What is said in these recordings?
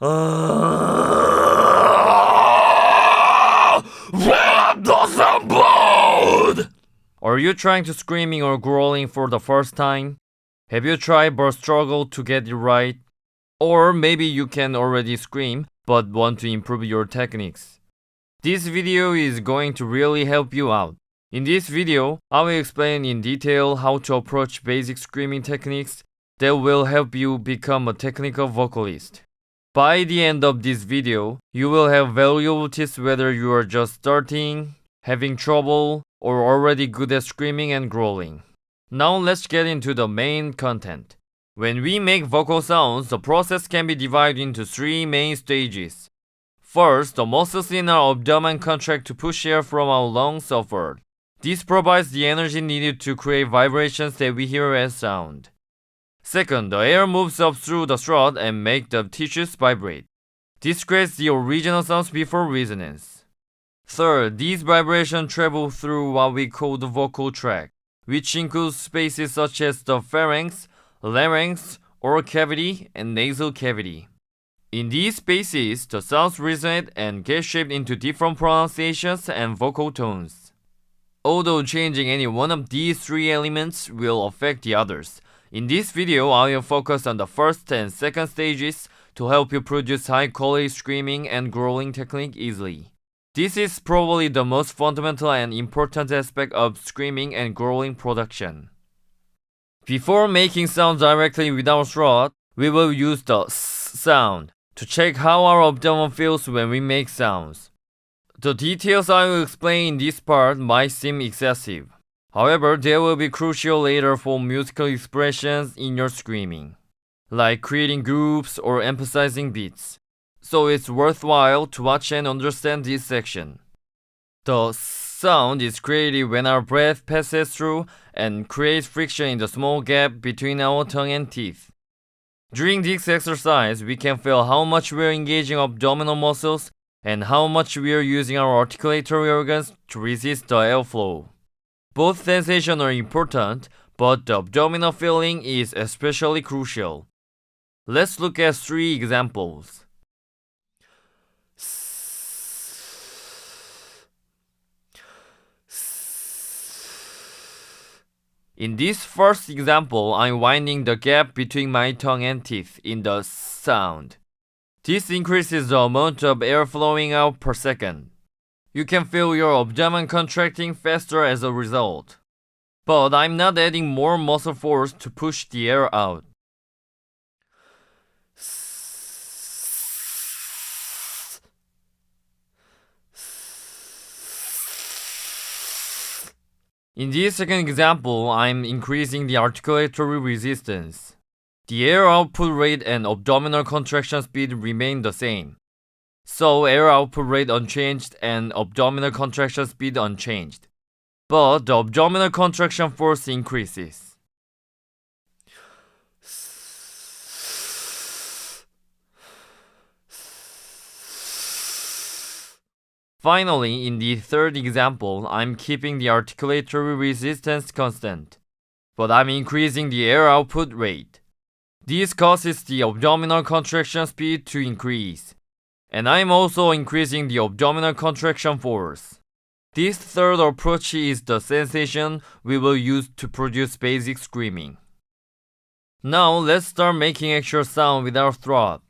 Are you trying to screaming or growling for the first time? Have you tried but struggled to get it right? Or maybe you can already scream but want to improve your techniques. This video is going to really help you out. In this video, I will explain in detail how to approach basic screaming techniques that will help you become a technical vocalist. By the end of this video, you will have valuable tips whether you are just starting, having trouble, or already good at screaming and growling. Now let's get into the main content. When we make vocal sounds, the process can be divided into three main stages. First, the muscles in our abdomen contract to push air from our lungs upward. This provides the energy needed to create vibrations that we hear as sound. Second, the air moves up through the throat and makes the tissues vibrate. This creates the original sounds before resonance. Third, these vibrations travel through what we call the vocal tract, which includes spaces such as the pharynx, larynx, oral cavity, and nasal cavity. In these spaces, the sounds resonate and get shaped into different pronunciations and vocal tones. Although changing any one of these three elements will affect the others, in this video I will focus on the first and second stages to help you produce high-quality screaming and growling technique easily. This is probably the most fundamental and important aspect of screaming and growling production. Before making sounds directly with our throat, we will use the s sound to check how our abdomen feels when we make sounds. The details I will explain in this part might seem excessive. However, they will be crucial later for musical expressions in your screaming, like creating groups or emphasizing beats. So it's worthwhile to watch and understand this section. The sound is created when our breath passes through and creates friction in the small gap between our tongue and teeth. During this exercise, we can feel how much we are engaging abdominal muscles and how much we are using our articulatory organs to resist the airflow. Both sensations are important, but the abdominal feeling is especially crucial. Let's look at three examples. In this first example, I'm winding the gap between my tongue and teeth in the sound. This increases the amount of air flowing out per second. You can feel your abdomen contracting faster as a result. But I'm not adding more muscle force to push the air out. In this second example, I'm increasing the articulatory resistance. The air output rate and abdominal contraction speed remain the same. So air output rate unchanged and abdominal contraction speed unchanged. But the abdominal contraction force increases. Finally, in the third example, I'm keeping the articulatory resistance constant, but I'm increasing the air output rate. This causes the abdominal contraction speed to increase, and I'm also increasing the abdominal contraction force. This third approach is the sensation we will use to produce basic screaming. Now let's start making actual sound with our throat.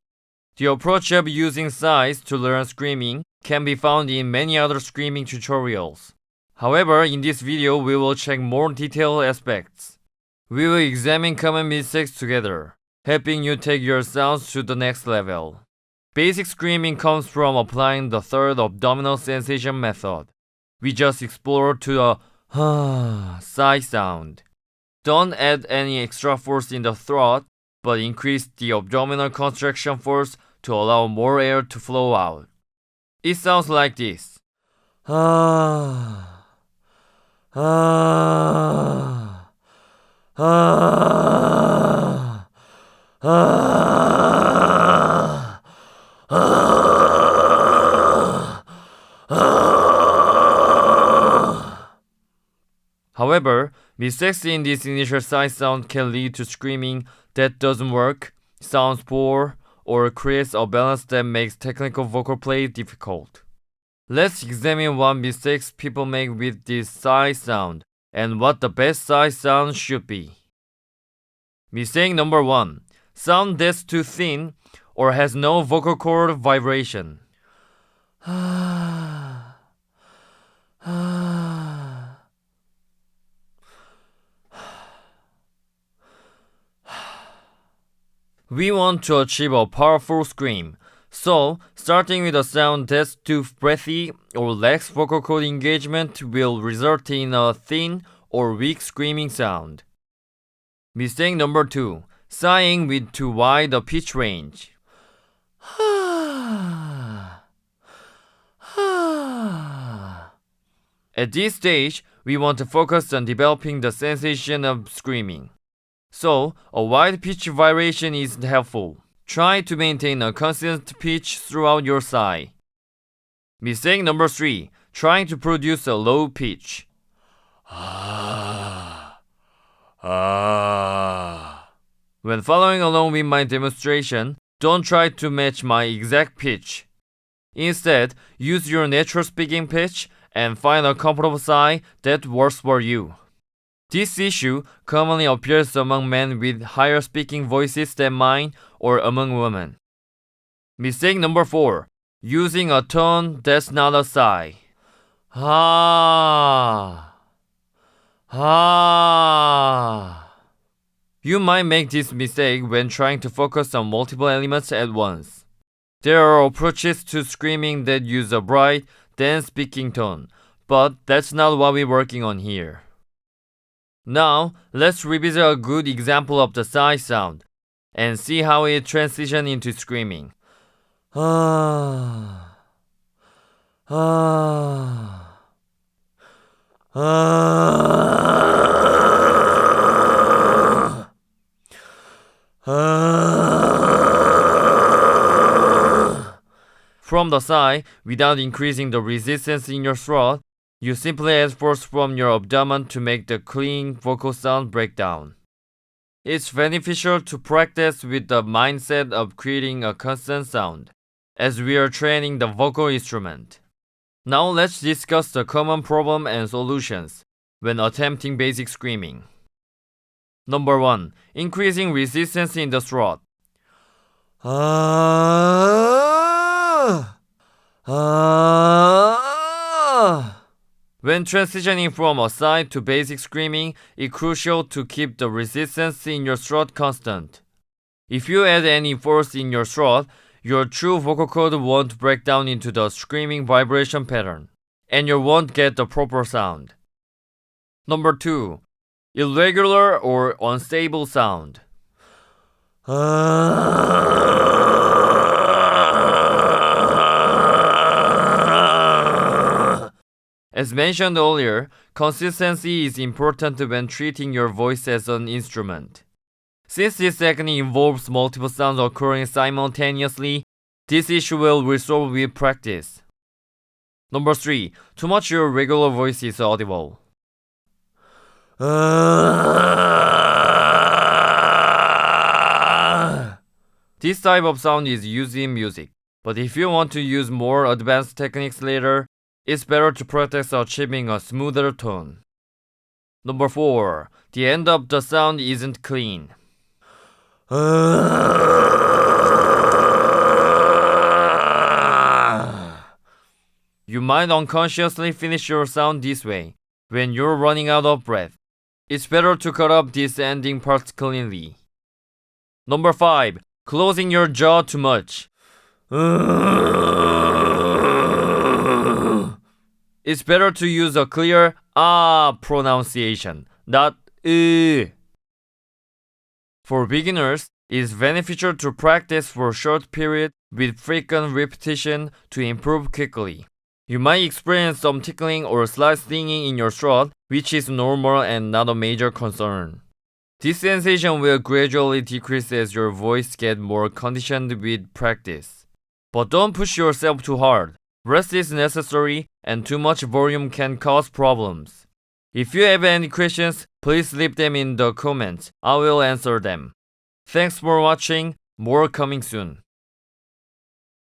The approach of using sighs to learn screaming can be found in many other screaming tutorials. However, in this video we will check more detailed aspects. We will examine common mistakes together, helping you take your sounds to the next level. Basic screaming comes from applying the third abdominal sensation method. We just explored to the sigh sound. Don't add any extra force in the throat, but increase the abdominal contraction force to allow more air to flow out. It sounds like this. However, mistakes in this initial sigh sound can lead to screaming that doesn't work, sounds poor, or creates a balance that makes technical vocal play difficult. Let's examine what mistakes people make with this sigh sound and what the best sigh sound should be. Mistake number 1. Sound that's too thin or has no vocal cord vibration. We want to achieve a powerful scream, so starting with a sound that's too breathy or lacks vocal cord engagement will result in a thin or weak screaming sound. Mistake number 2. Sighing with too wide a pitch range. At this stage, we want to focus on developing the sensation of screaming. So, a wide pitch variation is helpful. Try to maintain a consistent pitch throughout your sigh. Mistake number 3. Trying to produce a low pitch. When following along with my demonstration, don't try to match my exact pitch. Instead, use your natural speaking pitch and find a comfortable sigh that works for you. This issue commonly appears among men with higher speaking voices than mine or among women. Mistake number 4. Using a tone that's not a sigh. You might make this mistake when trying to focus on multiple elements at once. There are approaches to screaming that use a bright, dense speaking tone, but that's not what we're working on here. Now, let's revisit a good example of the sigh sound and see how it transitions into screaming. From the sigh, without increasing the resistance in your throat, you simply add force from your abdomen to make the clean vocal sound break down. It's beneficial to practice with the mindset of creating a constant sound, as we are training the vocal instrument. Now let's discuss the common problem and solutions when attempting basic screaming. Number 1. Increasing resistance in the throat. When transitioning from a sigh to basic screaming, it's crucial to keep the resistance in your throat constant. If you add any force in your throat, your true vocal cord won't break down into the screaming vibration pattern, and you won't get the proper sound. Number 2. Irregular or unstable sound. As mentioned earlier, consistency is important when treating your voice as an instrument. Since this technique involves multiple sounds occurring simultaneously, this issue will resolve with practice. Number 3. Too much your regular voice is audible. This type of sound is used in music, but if you want to use more advanced techniques later, it's better to practice achieving a smoother tone. Number 4. The end of the sound isn't clean. You might unconsciously finish your sound this way when you're running out of breath. It's better to cut up these ending parts cleanly. Number 5. Closing your jaw too much. It's better to use a clear pronunciation, not For beginners, it's beneficial to practice for a short period with frequent repetition to improve quickly. You might experience some tickling or slight stinging in your throat, which is normal and not a major concern. This sensation will gradually decrease as your voice gets more conditioned with practice. But don't push yourself too hard. Rest is necessary, and too much volume can cause problems. If you have any questions, please leave them in the comments. I will answer them. Thanks for watching. More coming soon.